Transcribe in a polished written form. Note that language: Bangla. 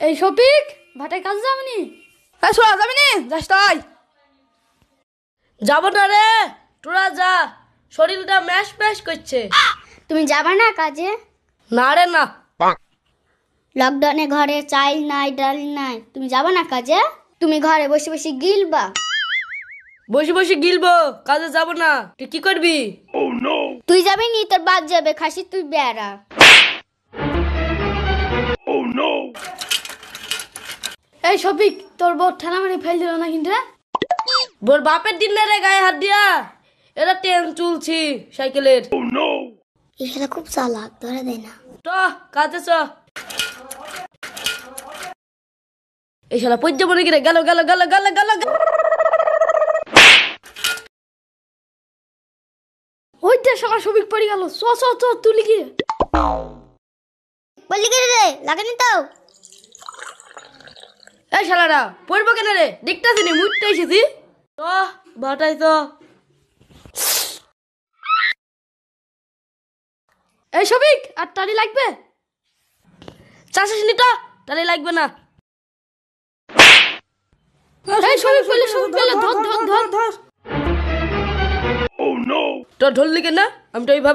এই শফিক ভাটায় কাজ যাবনি? এই শোনা যাবি নি? যাস তাই যাব না রে, তোরা যা, শরীরটা ম্যাশ ম্যাশ করছে। তুমি যাবা না কাজে? না রে না। লকডাউনে ঘরে চাল নাই, ডাল নাই, তুমি যাবা না কাজে? তুমি ঘরে বসে বসে গিলবা। বসে বসে গিলবো, কাজে যাব না। তুই কি করবি? তুই যাবি নি, তোর বাদ যাবে। খাসি তুই বেড়া। এই শফিক, তোর বউ ঠেলা মেরে ফেল দিল না কিন্তু রে? বোর বাপের দিন রে গায়ে হাত দিয়া, এরা ট্রেন চলছি সাইকেলের। এখানে খুব চালাক, ধরে দেয় না। তো কাজে চ। এই শালা পদ্য মনে গিয়ে গেল গেল গেল গেল গেল। ওইটা সকাল শফিক পড়ে গেল। চ চ চ তুলি গিয়ে। বললি কি রে, লাগেনি তো? এই শালারা পড়বো কেন রে? দেখতেছি নি মুটতে এসেছি তো ভাটাই তো। এই শফিক, আর টালি লাগবে? চাষিস নি তো, তাহলে লাগবে না। এই শফিক পেলে, শফিক পেলে, ধর ধর ধর ধর। তো ধরলি কেন? আমি তো এইভাবে